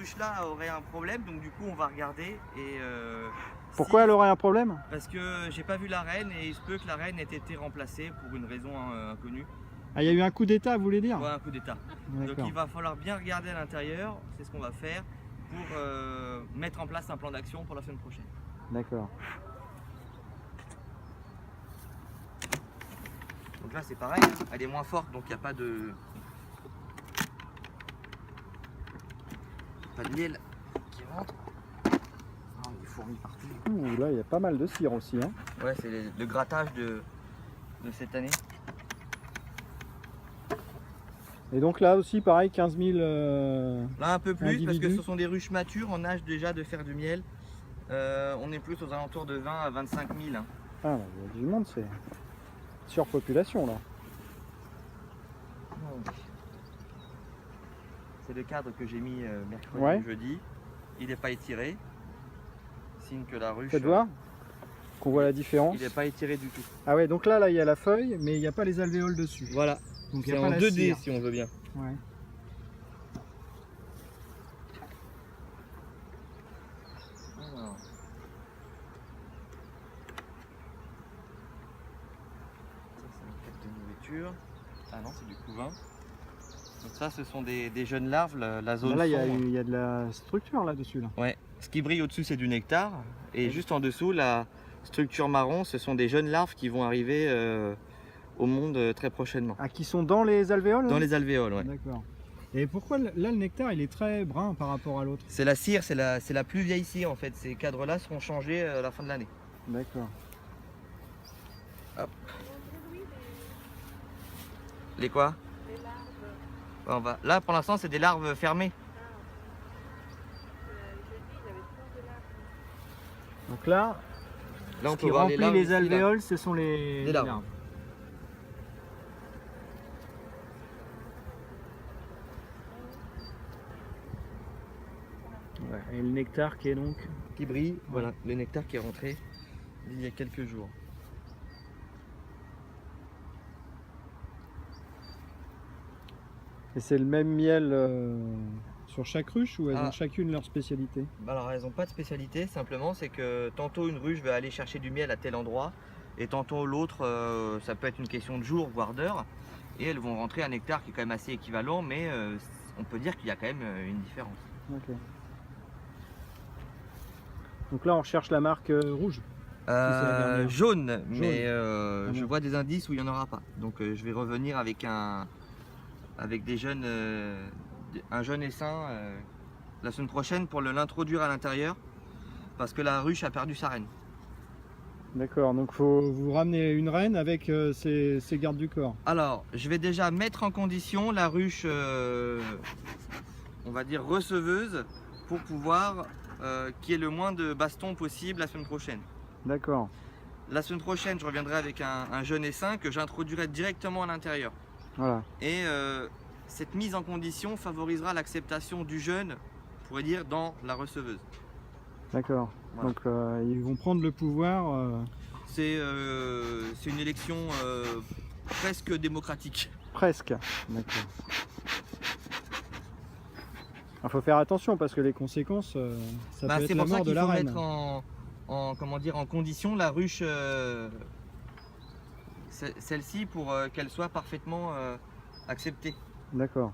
ruche là aurait un problème, donc du coup on va regarder. Et Pourquoi elle aurait un problème? Parce que j'ai pas vu la reine et il se peut que la reine ait été remplacée pour une raison inconnue. Ah, il y a eu un coup d'état, vous voulez dire? Ouais, un coup d'état. Donc il va falloir bien regarder à l'intérieur, c'est ce qu'on va faire pour mettre en place un plan d'action pour la semaine prochaine. D'accord. Donc là c'est pareil, hein, elle est moins forte donc il n'y a pas de miel qui rentre. Oh, il y a des fourmis partout. Ouh, là il y a pas mal de cire aussi. Hein. Ouais, c'est le grattage de cette année. Et donc là aussi pareil 15 000 Là un peu plus individus. parce que ce sont des ruches matures en âge déjà de faire du miel. On est plus aux alentours de 20 à 25 000. Hein. Ah, bah, il y a du monde, c'est surpopulation là. C'est le cadre que j'ai mis mercredi Ouais. ou jeudi. Il n'est pas étiré. Signe que la ruche. Faites voir qu'on voit la différence. Il n'est pas étiré du tout. Ah ouais, donc là il y a la feuille, mais il n'y a pas les alvéoles dessus. Voilà. Donc il C'est y a pas en la 2D cire. si on veut bien. Ouais. Alors. Ça c'est une tête de nourriture. Ah non, c'est du couvain. Donc ça ce sont des jeunes larves, la zone Là il sombre. y a de la structure là-dessus. Là. Ouais. Ce qui brille au-dessus c'est du nectar. Et juste en dessous, la structure marron, ce sont des jeunes larves qui vont arriver au monde très prochainement. Ah, qui sont dans les alvéoles? Dans là les alvéoles, ouais. D'accord. Et pourquoi là le nectar il est très brun par rapport à l'autre? C'est la cire, c'est la plus vieille cire en fait. Ces cadres-là seront changés à la fin de l'année. D'accord. Hop. Les quoi? Les larves. On va... Là pour l'instant c'est des larves fermées. Jeudi, il y avait plein de larves. Donc là, Là on ce peut qui voir remplit larves les ici, là. alvéoles, ce sont les larves. Ouais, et le nectar qui est donc... Qui brille, voilà, le nectar qui est rentré il y a quelques jours. Et c'est le même miel sur chaque ruche ou elles Ah. ont chacune leur spécialité? Alors elles n'ont pas de spécialité, simplement c'est que tantôt une ruche va aller chercher du miel à tel endroit et tantôt l'autre, ça peut être une question de jours voire d'heures et elles vont rentrer un nectar qui est quand même assez équivalent mais on peut dire qu'il y a quand même une différence. Ok. Donc là on recherche la marque rouge. c'est la dernière. Jaune, mais Ah je bon. vois des indices où il n'y en aura pas. Donc je vais revenir avec des jeunes, un jeune essaim la semaine prochaine pour l'introduire à l'intérieur parce que la ruche a perdu sa reine. D'accord, donc faut vous ramener une reine avec ses gardes du corps. Alors, je vais déjà mettre en condition la ruche, on va dire receveuse, pour pouvoir qu'il y ait le moins de bastons possible la semaine prochaine. D'accord. La semaine prochaine, je reviendrai avec un jeune essaim que j'introduirai directement à l'intérieur. Voilà. Et cette mise en condition favorisera l'acceptation du jeune, on pourrait dire, dans la receveuse. D'accord. Voilà. Donc ils vont prendre le pouvoir. C'est une élection presque démocratique. Presque. D'accord. Il faut faire attention parce que les conséquences, ça peut être C'est la pour ça mort de qu'il la faut reine. mettre comment dire, en condition la ruche, celle-ci, pour qu'elle soit parfaitement acceptée. D'accord.